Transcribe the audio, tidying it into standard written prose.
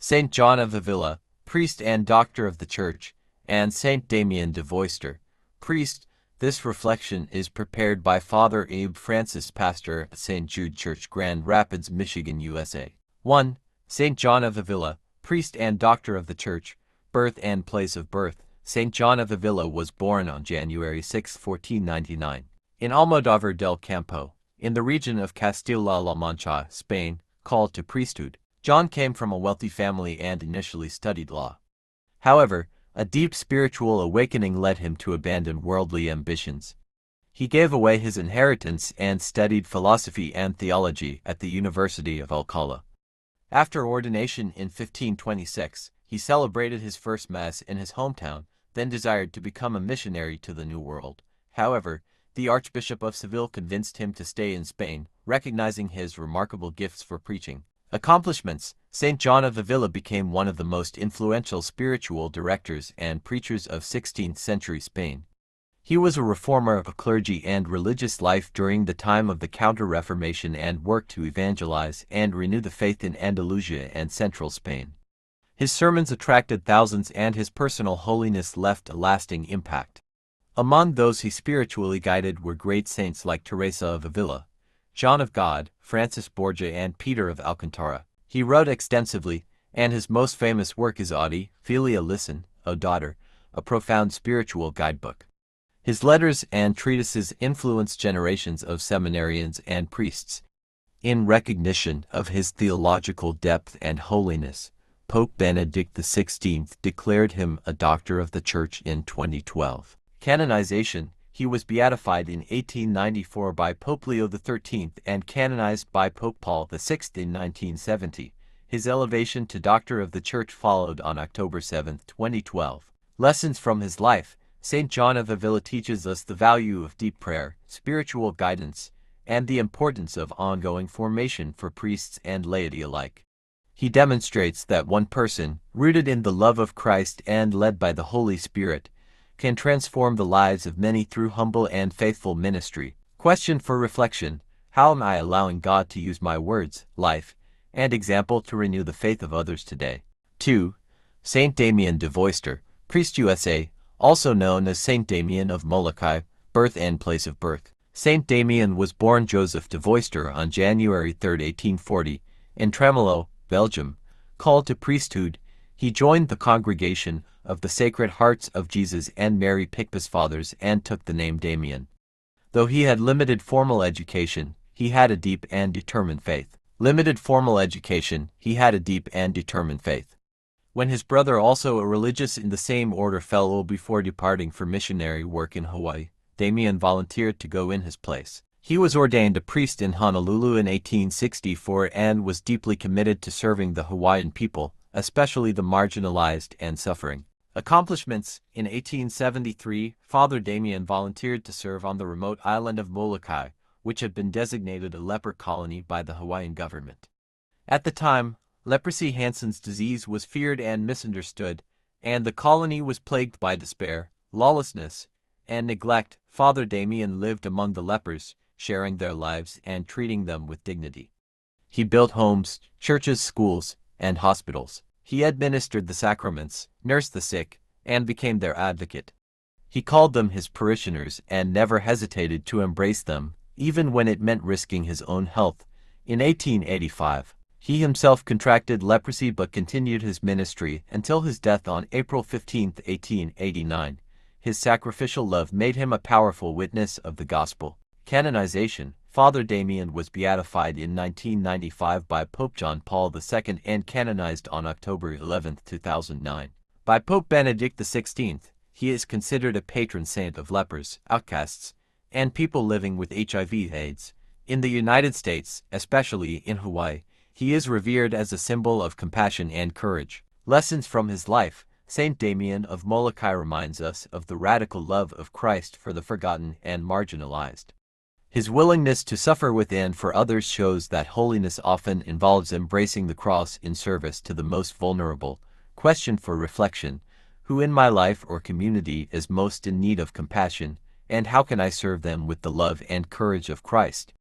Saint John of Avila, priest and doctor of the Church, and Saint Damien de Veuster, priest. This reflection is prepared by Father Abe Francis, pastor at St. Jude Church, Grand Rapids, Michigan, USA. 1. Saint John of Avila, priest and doctor of the Church, birth and place of birth. Saint John of Avila was born on January 6, 1499, in Almodóvar del Campo, in the region of Castilla-La Mancha, Spain, called to priesthood. John came from a wealthy family and initially studied law. However, a deep spiritual awakening led him to abandon worldly ambitions. He gave away his inheritance and studied philosophy and theology at the University of Alcalá. After ordination in 1526, he celebrated his first Mass in his hometown, then desired to become a missionary to the New World. However, the Archbishop of Seville convinced him to stay in Spain, recognizing his remarkable gifts for preaching. Accomplishments. Saint John of Avila became one of the most influential spiritual directors and preachers of 16th-century Spain. He was a reformer of clergy and religious life during the time of the Counter-Reformation and worked to evangelize and renew the faith in Andalusia and central Spain. His sermons attracted thousands and his personal holiness left a lasting impact. Among those he spiritually guided were great saints like Teresa of Avila, John of God, Francis Borgia, and Peter of Alcantara. He wrote extensively, and his most famous work is Audi, Filia Listen, O Daughter, a profound spiritual guidebook. His letters and treatises influenced generations of seminarians and priests. In recognition of his theological depth and holiness, Pope Benedict XVI declared him a doctor of the Church in 2012. Canonization. He was beatified in 1894 by Pope Leo XIII and canonized by Pope Paul VI in 1970. His elevation to Doctor of the Church followed on October 7, 2012. Lessons from his life. Saint John of Avila teaches us the value of deep prayer, spiritual guidance, and the importance of ongoing formation for priests and laity alike. He demonstrates that one person, rooted in the love of Christ and led by the Holy Spirit, can transform the lives of many through humble and faithful ministry. Question for reflection: how am I allowing God to use my words, life, and example to renew the faith of others today? 2. Saint Damien de Veuster, priest, USA, also known as Saint Damien of Molokai, birth and place of birth. Saint Damien was born Joseph de Veuster on January 3, 1840, in Tremelo, Belgium. Called to priesthood, he joined the congregation of the Sacred Hearts of Jesus and Mary Picpus Fathers and took the name Damien. Though he had limited formal education, he had a deep and determined faith. Limited formal education, he had a deep and determined faith. When his brother, also a religious in the same order, fell ill before departing for missionary work in Hawaii, Damien volunteered to go in his place. He was ordained a priest in Honolulu in 1864 and was deeply committed to serving the Hawaiian people, especially the marginalized and suffering. Accomplishments. In 1873, Father Damien volunteered to serve on the remote island of Molokai, which had been designated a leper colony by the Hawaiian government. At the time, leprosy, Hansen's disease, was feared and misunderstood, and the colony was plagued by despair, lawlessness, and neglect. Father Damien lived among the lepers, sharing their lives and treating them with dignity. He built homes, churches, schools, and hospitals. He administered the sacraments, nursed the sick, and became their advocate. He called them his parishioners and never hesitated to embrace them, even when it meant risking his own health. In 1885, he himself contracted leprosy but continued his ministry until his death on April 15, 1889. His sacrificial love made him a powerful witness of the gospel. Canonization. Father Damien was beatified in 1995 by Pope John Paul II and canonized on October 11, 2009. By Pope Benedict XVI, he is considered a patron saint of lepers, outcasts, and people living with HIV/AIDS. In the United States, especially in Hawaii, he is revered as a symbol of compassion and courage. Lessons from his life. Saint Damien of Molokai reminds us of the radical love of Christ for the forgotten and marginalized. His willingness to suffer with and for others shows that holiness often involves embracing the cross in service to the most vulnerable. Question for reflection: who in my life or community is most in need of compassion, and how can I serve them with the love and courage of Christ?